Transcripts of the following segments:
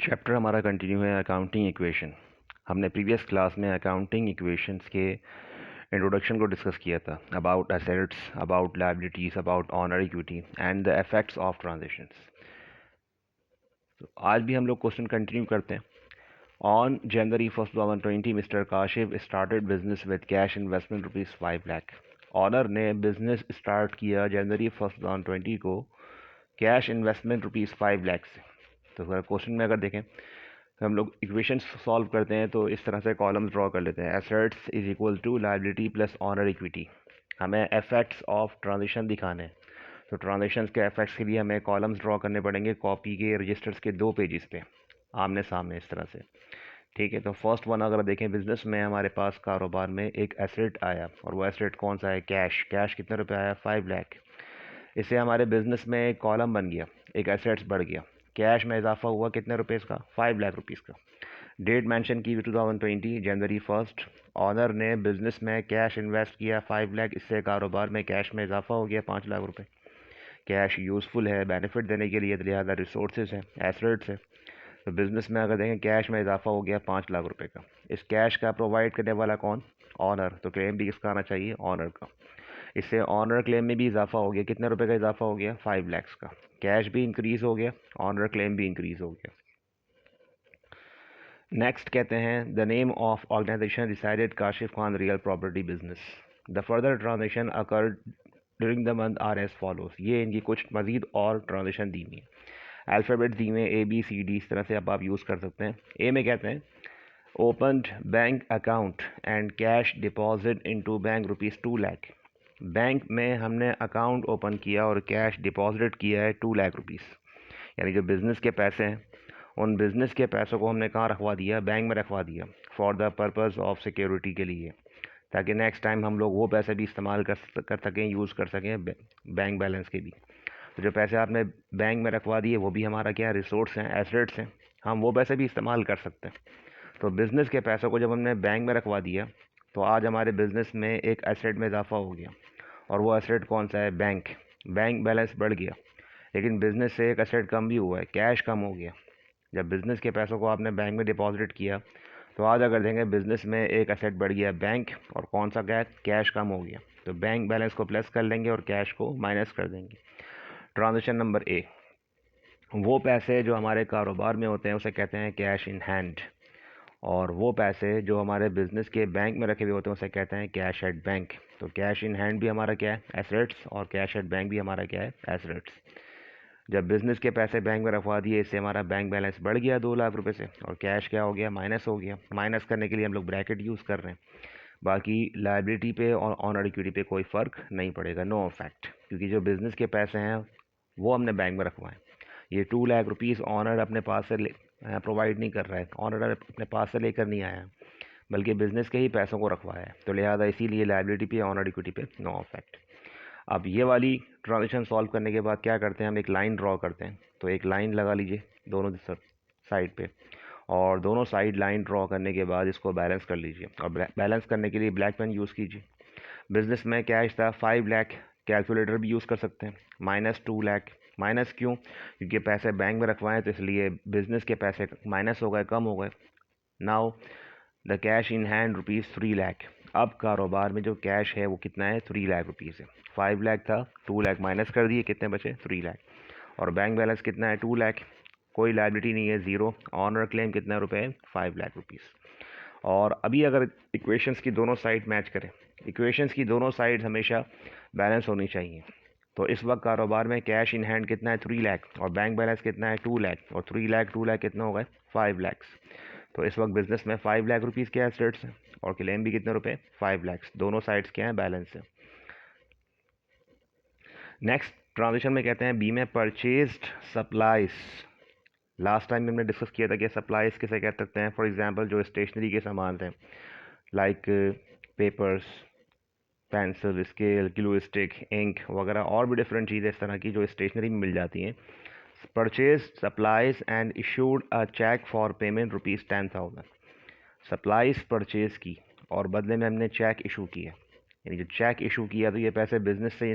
Chapter हमारा continue है accounting equation. हमने प्रीवियस क्लास में अकाउंटिंग इक्वेशंस के इंट्रोडक्शन को डिस्कस किया था, about assets, about liabilities, about owner equity and the effects of transactions. तो आज भी हम लोग क्वेश्चन कंटिन्यू करते हैं। On January 1, 2020 mister Kashif started business with cash investment ₹5 lakh. Owner ने बिजनेस स्टार्ट किया जनवरी 1, 2020 को कैश इन्वेस्टमेंट ₹5 लाख से। तो अगर क्वेश्चन में अगर देखें तो हम लोग इक्वेशंस सॉल्व करते हैं तो इस तरह से कॉलम्स ड्रॉ कर लेते हैं। Assets is equal to liability plus owner equity. हमें इफेक्ट्स ऑफ ट्रांजेक्शन दिखाने हैं, तो ट्रांजेक्शन्स के इफेक्ट्स के लिए हमें कॉलम्स ड्रॉ करने पड़ेंगे कॉपी के रजिस्टर्स के 2 पेजेस पे आमने सामने इस तरह से। ठीक है, तो फर्स्ट वन अगर देखें, बिजनेस में हमारे पास कारोबार में एक एसेट आया और वो एसेट कौन सा है? कैश। कैश कितने रुपए आया? 5 लाख। इससे हमारे बिजनेस में एक कॉलम बन गया, एक एसेट्स बढ़ गया, कैश में इजाफा हुआ कितने रुपए का? 5 लाख रुपीज़ का। डेट मेंशन की 2020 जनवरी 1। ऑनर ने बिजनेस में कैश इन्वेस्ट किया 5 लाख, इससे कारोबार में कैश में इजाफा हो गया 5 लाख रुपए। कैश यूज़फुल है बेनिफिट देने के लिए, तो लिहाजा रिसोर्सेज है, एसेट्स है। तो बिजनेस में अगर देखें कैश में इजाफा हो गया 5 लाख रुपए का। इस कैश का प्रोवाइड करने वाला कौन? ऑनर। तो क्लेम भी किसका आना चाहिए? ऑनर का। इससे ऑनर क्लेम में भी इजाफा हो गया, कितने रुपए का इजाफा हो गया? 5 लाख का। कैश भी इंक्रीज हो गया, ऑनर क्लेम भी इंक्रीज हो गया। नेक्स्ट कहते हैं the name of organisation decided Kashif Khan real property business. The further transaction occurred during the month are as follows. ये इनकी कुछ मजीद और ट्रांजेक्शन दी हुई है, अल्फ़ाबेट दी हुए ABCD, इस तरह से आप यूज़ कर सकते हैं। ए में कहते हैं opened bank account and cash deposit into bank ₹2 lakh. Bank में हमने अकाउंट ओपन किया और कैश डिपॉजिट किया है 2 लाख रुपीज़। यानी जो बिज़नेस के पैसे हैं, उन बिज़नेस के पैसों को हमने कहाँ रखवा दिया? बैंक में रखवा दिया, for the purpose of security के लिए, ताकि नेक्स्ट टाइम हम लोग वो पैसे भी इस्तेमाल कर सकें, यूज़ कर सकें बैंक बैलेंस के भी। तो जो पैसे आपने बैंक में रखवा दिए वो भी हमारा क्या है? रिसोर्स हैं, एसेट्स हैं, हम वो पैसे भी इस्तेमाल कर सकते हैं। तो बिज़नेस के पैसों को जब हमने बैंक में रखवा दिया तो आज हमारे बिज़नेस में एक एसेट में इजाफा हो गया, और वो एसेट कौन सा है? बैंक। बैंक बैलेंस बढ़ गया, लेकिन बिज़नेस से एक एसेट कम भी हुआ है, कैश कम हो गया। जब बिज़नेस के पैसों को आपने बैंक में डिपॉजिट किया तो आज अगर देखें बिज़नेस में एक एसेट बढ़ गया बैंक, और कौन सा गया? कैश कम हो गया। तो बैंक बैलेंस को प्लस कर लेंगे और कैश को माइनस कर देंगे। ट्रांजेक्शन नंबर ए, वो पैसे जो हमारे कारोबार में होते हैं उसे कहते हैं कैश इन हैंड, और वो पैसे जो हमारे बिज़नेस के बैंक में रखे हुए होते हैं उसे कहते हैं कैश एट बैंक। तो कैश इन हैंड भी हमारा क्या है? एसेट्स, और कैश एट बैंक भी हमारा क्या है? एसेट्स। जब बिज़नेस के पैसे बैंक में रखवा दिए, इससे हमारा बैंक बैलेंस बढ़ गया 2 लाख रुपए से, और कैश क्या हो गया? माइनस हो गया। माइनस करने के लिए हम लोग ब्रैकेट यूज़ कर रहे हैं। बाकी लायबिलिटी पे और ऑनर इक्विटी पे कोई फ़र्क नहीं पड़ेगा, नो इफेक्ट, क्योंकि जो बिज़नेस के पैसे हैं वो हमने बैंक में रखवाएं। ये 2 लाख रुपीज़ ऑनर अपने पास से प्रोवाइड नहीं कर रहा है, ऑनर अपने पास से लेकर नहीं आया, बल्कि बिज़नेस के ही पैसों को रखवाया है। तो लिहाजा इसीलिए लायबिलिटी पे, ऑनर इक्विटी पे नो इफेक्ट। अब ये वाली ट्रांजेक्शन सॉल्व करने के बाद क्या करते हैं? हम एक लाइन ड्रॉ करते हैं। तो एक लाइन लगा लीजिए दोनों साइड पे, और दोनों साइड लाइन ड्रॉ करने के बाद इसको बैलेंस कर लीजिए, और बैलेंस करने के लिए ब्लैक पेन यूज़ कीजिए। बिज़नेस में कैश था 5 लाख, कैलकुलेटर भी यूज़ कर सकते हैं। माइनस 2 लाख, माइनस क्यों? क्योंकि पैसे बैंक में रखवाएं तो इसलिए बिज़नेस के पैसे माइनस हो गए, कम हो गए। Now the cash in hand ₹3 lakh. अब कारोबार में जो कैश है वो कितना है? 3 लाख रुपीज़ है। 5 लाख था, 2 लाख माइनस कर दिए, कितने बचे? 3 लाख। और बैंक बैलेंस कितना है? 2 लाख। कोई लायबिलिटी नहीं है, ज़ीरो। ऑनर क्लेम कितना रुपए है? 5 लाख रुपीज़। और अभी अगर इक्वेशंस की दोनों साइड मैच करें, इक्वेशंस की दोनों साइड हमेशा बैलेंस होनी चाहिए। तो इस वक्त कारोबार में कैश इन हैंड कितना है? 3 लाख, और बैंक बैलेंस कितना है? 2 लाख, और 3 लाख 2 लाख कितना हो गए? 5 लाख। तो इस वक्त बिजनेस में 5 लाख रुपीज़ के एसेट्स हैं, और क्लेम भी कितने रुपए? 5 लाख। दोनों साइड्स क्या हैं? बैलेंस है। नेक्स्ट ट्रांजेक्शन में कहते हैं बी में परचेज्ड सप्लाईज। लास्ट टाइम हमने डिस्कस किया था कि सप्लाईज किसे कह सकते हैं? फॉर एग्जांपल जो स्टेशनरी के सामान थे, like papers, pencil, scale, glue stick, ink वगैरह, और भी डिफरेंट चीज़ें इस तरह की जो स्टेशनरी में मिल जाती हैं। Purchase supplies and issued a cheque for payment ₹10,000। Supplies purchase की और बदले में हमने चेक इशू किया, यानी जो चेक इशू किया तो ये पैसे बिजनेस से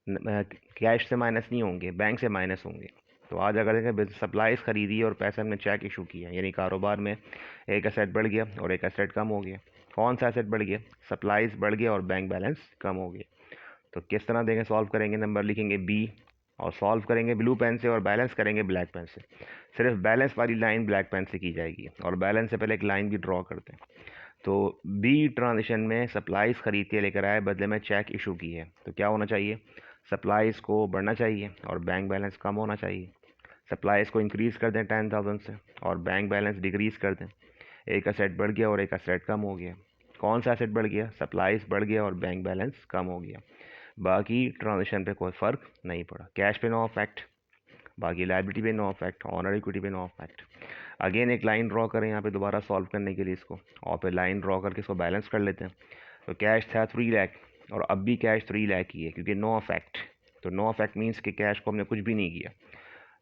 कैश से माइनस नहीं होंगे, बैंक से माइनस होंगे। तो आज अगर देखें सप्लाईज खरीदी और पैसे हमने चेक इशू किया, यानी कारोबार में एक एसेट बढ़ गया और एक एसेट कम हो गया। कौन सा एसेट बढ़ गया? सप्लाईज बढ़ गया और बैंक बैलेंस कम हो गया। तो किस तरह देखें सॉल्व करेंगे? नंबर लिखेंगे बी और सॉल्व करेंगे ब्लू पेन से और बैलेंस करेंगे ब्लैक पेन से। सिर्फ बैलेंस वाली लाइन ब्लैक पेन से की जाएगी और बैलेंस से पहले एक लाइन भी ड्रॉ करते हैं। तो बी ट्रांजिशन में सप्लाईज खरीद के लेकर आए, बदले में चेक इशू की है, तो क्या होना चाहिए? सप्लाईज को बढ़ना चाहिए और बैंक बैलेंस कम होना चाहिए। सप्लाईज को इंक्रीज़ कर दें 10,000 से और बैंक बैलेंस डिक्रीज़ कर दें। एक असेट बढ़ गया और एक असेट कम हो गया। कौन सा असेट बढ़ गया? सप्लाईज बढ़ गया और बैंक बैलेंस कम हो गया। बाकी ट्रांजेक्शन पे कोई फ़र्क नहीं पड़ा। कैश पे नो इफेक्ट, बाकी लायबिलिटी पे नो इफेक्ट, ऑनर इक्विटी पे नो इफेक्ट। अगेन एक लाइन ड्रॉ करें यहाँ पे दोबारा सॉल्व करने के लिए इसको, और फिर लाइन ड्रॉ करके इसको बैलेंस कर लेते हैं। तो कैश था 3 लाख और अब भी कैश 3 लाख ही है, क्योंकि नो इफेक्ट। तो नो इफेक्ट मीन्स कि कैश को हमने कुछ भी नहीं किया,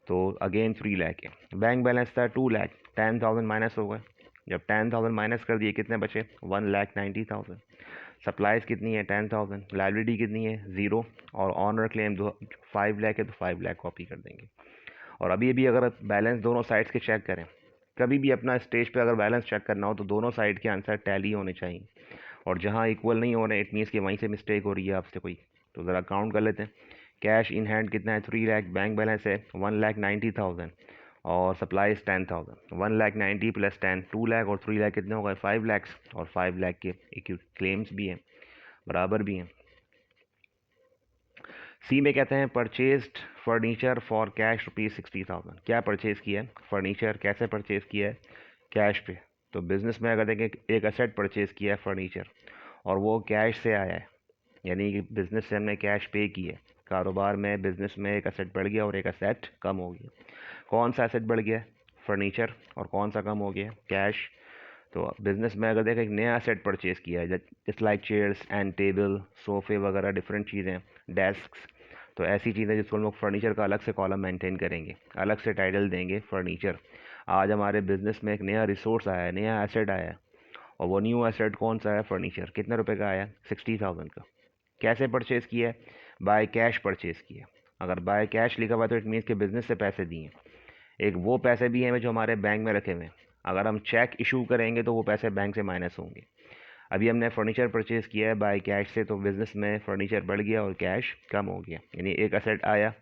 तो अगेन 3 लाख है। बैंक बैलेंस था 2 लाख, 10,000 माइनस हो गए। जब 10,000 माइनस कर दिए कितने बचे? 1,90,000। सप्लाईज कितनी है? 10,000। लाइबिलिटी कितनी है? 0। और ऑनर क्लेम 5 लाख है, तो 5 लाख कॉपी कर देंगे। और अभी अभी अगर बैलेंस दोनों साइड्स के चेक करें, कभी भी अपना स्टेज पे अगर बैलेंस चेक करना हो तो दोनों साइड के आंसर टैली होने चाहिए, और जहाँ इक्वल नहीं हो रहे इट मीन्स कि वहीं से मिस्टेक हो रही है आपसे कोई। तो ज़रा काउंट कर लेते हैं। कैश इन हैंड कितना है? 3 लाख। बैंक बैलेंस है 1,90,000 और सप्लाईज 10,000। 1,90,000 प्लस 10 2 लाख और 3 लाख कितने हो गए? 5 लाख। और 5 लाख के क्लेम्स भी हैं, बराबर भी हैं। सी में कहते हैं परचेज्ड फर्नीचर फॉर कैश ₹60,000। क्या परचेज़ किया है? फर्नीचर। कैसे परचेज़ किया है? कैश पे। तो बिज़नेस में अगर देखें एक असेट परचेज़ किया है फर्नीचर और वो कैश से आया है, यानी कि बिज़नेस से हमने कैश पे किया है। कारोबार में बिज़नेस में एक असेट बढ़ गया और एक असेट कम हो गया। कौन सा असेट बढ़ गया? फर्नीचर। और कौन सा कम हो गया? कैश। तो बिज़नेस में अगर देखें एक नया असेट परचेज़ किया है, just like chairs and table, सोफ़े वगैरह डिफरेंट चीज़ें, डेस्क्स, तो ऐसी चीज़ें जिसको हम लोग फर्नीचर का अलग से कॉलम मेंटेन करेंगे, अलग से टाइटल देंगे फर्नीचर। आज हमारे बिज़नेस में एक नया रिसोर्स आया है, नया एसेट आया है, और वो न्यू एसेट कौन सा है? फर्नीचर। कितने रुपए का आया? 60,000 का। कैसे परचेज़ किया है? बाय कैश परचेज़ किया। अगर बाय कैश लिखा हुआ तो इट मीन्स के बिज़नेस से पैसे दिए। एक वो पैसे भी हैं जो हमारे बैंक में रखे हुए हैं, अगर हम चेक इशू करेंगे तो वो पैसे बैंक से माइनस होंगे। अभी हमने फर्नीचर परचेज़ किया है बाय कैश से, तो बिज़नेस में फर्नीचर बढ़ गया और कैश कम हो गया, यानी एक असेट आया।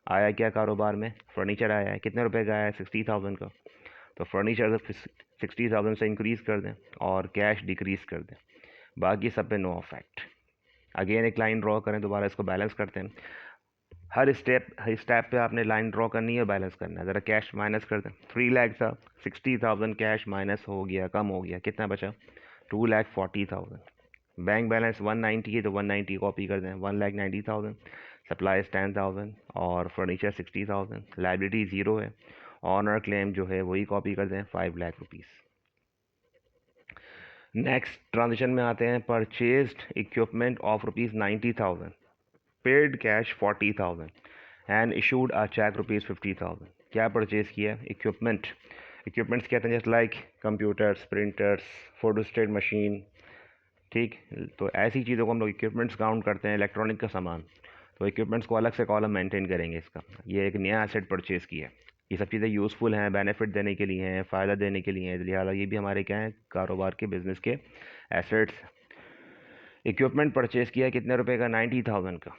आया क्या कारोबार में? फर्नीचर आया है। कितने रुपए का आया है? 60,000 का। तो फर्नीचर 60,000 से इंक्रीज़ कर दें और कैश डिक्रीज़ कर दें, बाकी सब पे नो इफेक्ट। अगेन एक लाइन ड्रॉ करें, दोबारा इसको बैलेंस करते हैं। हर स्टेप पे आपने लाइन ड्रॉ करनी है, बैलेंस करना है। ज़रा कैश माइनस कर दें। 3 लाख था, 60,000 कैश माइनस हो गया, कम हो गया, कितना बचा? 2,40,000। बैंक बैलेंस 190 है तो 190 कॉपी कर दें। 1,90,000। सप्लाईज 10,000 और फर्नीचर 60,000। लाइबिलिटी 0 है। ऑनर क्लेम जो है वही कॉपी कर दें, 5 लाख रुपीज़। नेक्स्ट ट्रांजेक्शन में आते हैं। Purchased equipment of ₹90,000, paid cash 40,000 and issued a cheque ₹50,000। क्या परचेज़ किया? इक्विपमेंट। इक्विपमेंट्स कहते हैं just like computers, printers, photostat machine, ठीक। तो ऐसी चीज़ों को हम लोग इक्विपमेंट्स काउंट करते हैं, इलेक्ट्रॉनिक का सामान। तो इक्विपमेंट्स को अलग से कॉलम मेंटेन करेंगे इसका। ये एक नया एसेट परचेज़ किया। ये सब चीज़ें यूज़फुल हैं, बेनिफिट देने के लिए हैं, फ़ायदा देने के लिए हैं, लिहाजा ये भी हमारे क्या हैं? कारोबार के, बिज़नेस के एसेट्स। इक्विपमेंट परचेज़ किया कितने रुपए का? 90,000 का।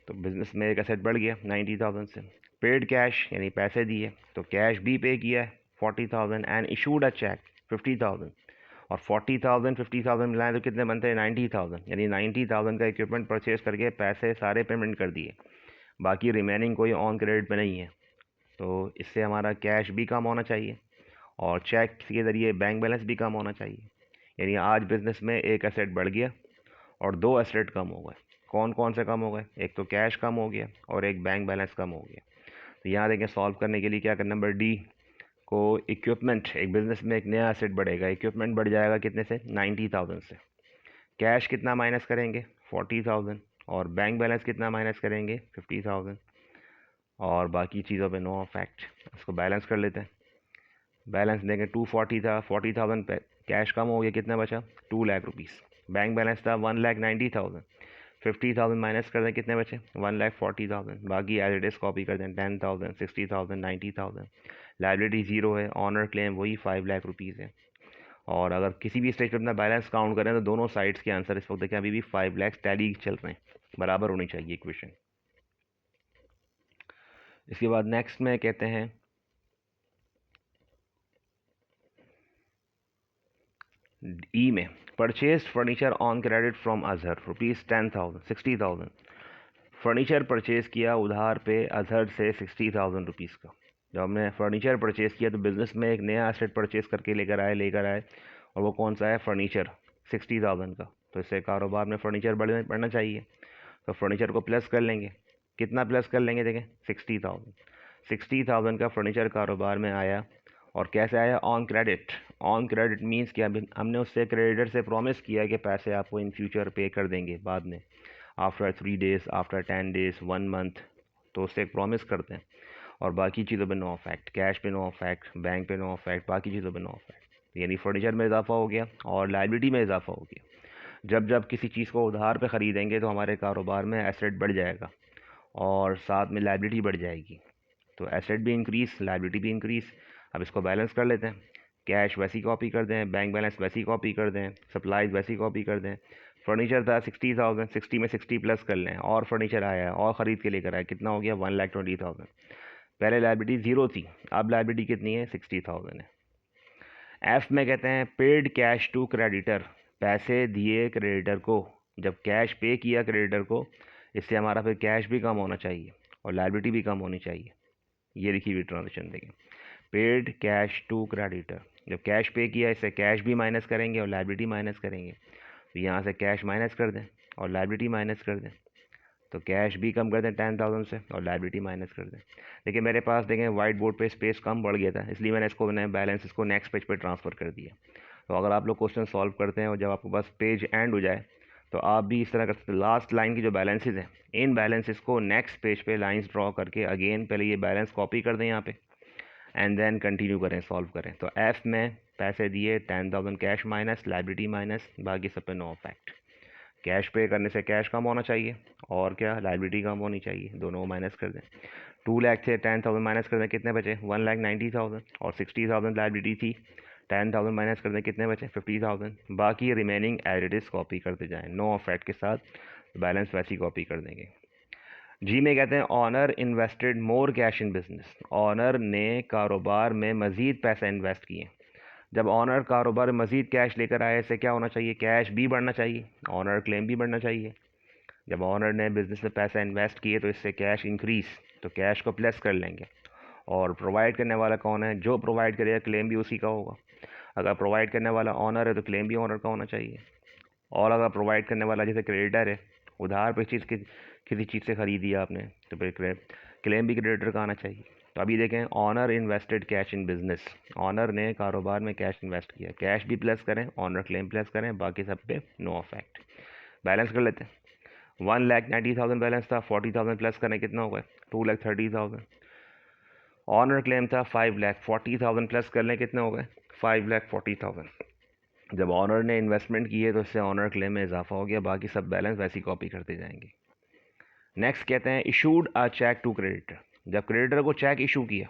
तो बिज़नेस में एक एसेट बढ़ गया 90,000 से। पेड कैश यानी पैसे दिए, तो कैश भी पे किया है 40,000 एंड इशूड अ चेक 50,000। और 40,000 50,000 मिलाएं तो कितने बनते हैं? 90,000। यानी 90,000 का इक्विपमेंट परचेज़ करके पैसे सारे पेमेंट कर दिए, बाकी रिमेनिंग कोई ऑन क्रेडिट में नहीं है। तो इससे हमारा कैश भी कम होना चाहिए और चेक के ज़रिए बैंक बैलेंस भी कम होना चाहिए। यानी आज बिज़नेस में एक एसेट बढ़ गया और 2 एसेट कम हो गए। कौन कौन से कम हो गए? एक तो कैश कम हो गया और एक बैंक बैलेंस कम हो गया। तो यहाँ देखें सॉल्व करने के लिए क्या करना? नंबर डी को इक्विपमेंट, एक बिज़नेस में एक नया एसेट बढ़ेगा, इक्विपमेंट बढ़ जाएगा कितने से? 90,000 से। कैश कितना माइनस करेंगे? 40,000। और बैंक बैलेंस कितना माइनस करेंगे? 50,000। और बाकी चीज़ों पे नो इफेक्ट। इसको बैलेंस कर लेते हैं। बैलेंस देंगे 240 था, 40,000 कैश कम हो गया, कितना बचा? 2 लाख रुपीज़। बैंक बैलेंस था 1,90,000, 50,000 माइनस कर दें, कितने बचे? 1,40,000। बाकी एज इट इज़ कॉपी कर दें, 10,000, 60,000, 90,000। लाइबिलिटी ज़ीरो है, ऑनर क्लेम वही 5 लाख रुपीज़ है। और अगर किसी भी स्टेज पर अपना बैलेंस काउंट करें तो दोनों साइड्स के आंसर इस वक्त देखें अभी भी 5 लाख टैली चल रहे हैं, बराबर होनी चाहिए इक्वेशन। इसके बाद नेक्स्ट में कहते हैं ई में, purchase furniture on credit from Azhar ₹10,000, 60,000। Furniture purchase किया उधार पे अजहर से 60,000 रुपीज़ का। जब हमने फर्नीचर परचेज़ किया तो बिज़नेस में एक नया एसेट परचेज़ करके लेकर आए और वो कौन सा है? फर्नीचर, 60,000 का। तो इससे कारोबार में फर्नीचर बढ़ना चाहिए, तो फर्नीचर को प्लस कर लेंगे। कितना प्लस कर लेंगे? देखें 60,000। 60,000 का फर्नीचर कारोबार में आया, और कैसे आया? On credit. On credit means क्या? हमने उससे क्रेडिटर से प्रॉमिस किया कि पैसे आपको इन फ्यूचर पे कर देंगे बाद में, after 3 days, after 10 days, 1 month. तो उससे एक प्रॉमिस करते हैं, और बाकी चीज़ों पे नो इफेक्ट, कैश पे नो इफेक्ट, बैंक पे नो इफेक्ट, बाकी चीज़ों पे नो इफेक्ट। यानी फर्नीचर में इजाफा हो गया और लाइबिलिटी में इजाफा हो गया। जब जब किसी चीज़ को उधार पे ख़रीदेंगे तो हमारे कारोबार में एसेट बढ़ जाएगा और साथ में लाइबिलिटी बढ़ जाएगी। तो एसेट भी इंक्रीज़, लाइबिलिटी भी इंक्रीज़। अब इसको बैलेंस कर लेते हैं। कैश वैसी कॉपी कर दें, बैंक बैलेंस वैसी कॉपी कर दें, सप्लाईज वैसी कॉपी कर दें। फर्नीचर था 60,000, 60 में 60 प्लस कर लें, और फर्नीचर आया है और ख़रीद के लेकर आया, कितना हो गया? 1,20,000। पहले लाइबिलिटी ज़ीरो थी, अब लाइबिलिटी कितनी है? 60,000 है। एफ में कहते हैं पेड कैश टू क्रेडिटर, पैसे दिए क्रेडिटर को। जब कैश पे किया क्रेडिटर को, इससे हमारा फिर कैश भी कम होना चाहिए और लाइबिलिटी भी कम होनी चाहिए। ये लिखी हुई ट्रांजेक्शन देखें, पेड कैश टू क्रेडिटर। जब कैश पे किया, इससे कैश भी माइनस करेंगे और लाइबिलिटी माइनस करेंगे। तो यहाँ से कैश माइनस कर दें और लाइबिलिटी माइनस कर दें, तो कैश भी कम कर दें 10,000 से और लाइबिलिटी माइनस कर दें। देखिए मेरे पास देखें वाइट बोर्ड पे स्पेस कम बढ़ गया था, इसलिए मैंने बैलेंस इसको नेक्स्ट पेज पे ट्रांसफ़र कर दिया। तो अगर आप लोग क्वेश्चन सॉल्व करते हैं और जब आपके पास पेज एंड हो जाए तो आप भी इस तरह कर सकते हैं। लास्ट लाइन की जो बैलेंसेज हैं, इन बैलेंसेस को नेक्स्ट पेज पे लाइंस ड्रॉ करके अगेन पहले ये बैलेंस कॉपी कर दें यहाँ पे, एंड देन कंटिन्यू करें, सॉल्व करें। तो एफ में पैसे दिए 10,000, कैश माइनस, लाइबिलिटी माइनस, बाकी सब पे नो इफेक्ट। कैश पे करने से कैश कम होना चाहिए और क्या? लाइबिलिटी कम होनी चाहिए, दोनों माइनस कर दें। 2 लाख थे, 10,000 माइनस कर दें, कितने बचे? 1,90,000। और 60,000 लाइबिलिटी थी, 10,000 माइनस कर दें, कितने बचे? 50,000। बाकी remaining as it is copy करते जाएँ, नो इफेक्ट के साथ बैलेंस वैसी कॉपी कर देंगे। जी में कहते हैं owner invested more cash in business, owner ने कारोबार में मज़ीद पैसा इन्वेस्ट किए। जब ऑनर कारोबार में मज़ीद कैश लेकर आए, इससे क्या होना चाहिए? कैश भी बढ़ना चाहिए, ऑनर क्लेम भी बढ़ना चाहिए। जब ऑनर ने बिज़नेस में पैसा इन्वेस्ट किए तो इससे कैश इंक्रीज़, तो कैश को प्लस कर लेंगे। और प्रोवाइड करने वाला कौन है? जो प्रोवाइड करेगा क्लेम भी उसी का होगा। अगर प्रोवाइड करने वाला ऑनर है तो क्लेम भी ऑनर का होना चाहिए। और अगर प्रोवाइड करने वाला जैसे क्रेडिटर है, उधार पे चीज़ किसी चीज़ से ख़रीदी आपने, तो फिर क्लेम भी क्रेडिटर का आना चाहिए। तो अभी देखें, owner invested cash in business, owner ने कारोबार में कैश इन्वेस्ट किया, कैश भी प्लस करें, ऑनर क्लेम प्लस करें, बाकी सब पे नो इफेक्ट। बैलेंस कर लेते हैं। 1,90,000 बैलेंस था, 40,000 प्लस करें, कितना हो गया? 2,30,000। ऑनर क्लेम था 5 लाख, 40,000 प्लस कर लें, कितने हो गए? 5,40,000। जब ऑनर ने इन्वेस्टमेंट की है तो इससे ऑनर क्लेम में इजाफा हो गया, बाकी सब बैलेंस वैसी कॉपी करते जाएंगे। नेक्स्ट कहते हैं issued a cheque to creditor, जब क्रेडिटर को चेक इशू किया,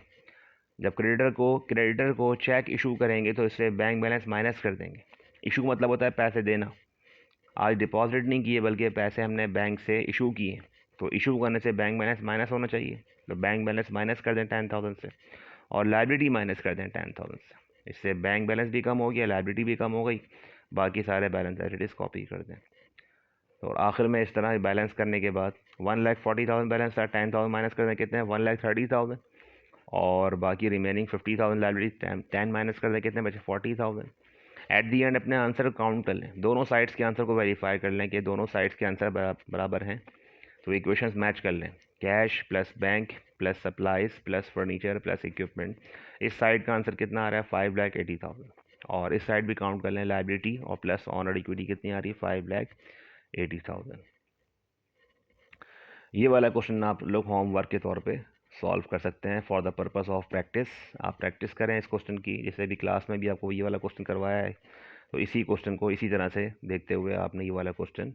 जब क्रेडिटर को चेक इशू करेंगे तो इससे बैंक बैलेंस माइनस कर देंगे। इशू मतलब होता है पैसे देना। आज डिपॉजिट नहीं किए बल्कि पैसे हमने बैंक से इशू किए, तो इशू करने से बैंक बैलेंस माइनस होना चाहिए, तो बैंक बैलेंस माइनस कर दें 10,000 से और लाइबिलिटी माइनस कर दें 10,000 से। इससे बैंक बैलेंस भी कम हो गया, लाइबिलिटी भी कम हो गई, बाकी सारे balance as it is copy कर दें। तो आखिर में इस तरह बैलेंस करने के बाद 1,40,000 बैलेंस था, 10,000 माइनस कर दें, कितने हैं? 1,30,000। और बाकी रिमेनिंग 50,000 लाइबिलिटी 10 माइनस कर दें, कितने बचे? 40,000। एट दी एंड अपने आंसर काउंट कर लें, दोनों साइड्स के आंसर को वेरीफाई कर लें कि दोनों साइड्स के आंसर बराबर हैं। तो इक्वेशंस मैच कर लें, cash plus bank plus supplies plus furniture plus equipment. इस साइड का आंसर कितना आ रहा है? 5,80,000। और इस साइड भी काउंट कर लें, लाइबिलिटी और प्लस ऑनर इक्विटी कितनी आ रही है? 5,80,000। ये वाला क्वेश्चन आप लोग होमवर्क के तौर पे सॉल्व कर सकते हैं for the purpose of practice. आप प्रैक्टिस करें इस क्वेश्चन की, जैसे भी क्लास में भी आपको ये वाला क्वेश्चन करवाया है, तो इसी क्वेश्चन को इसी तरह से देखते हुए आपने ये वाला क्वेश्चन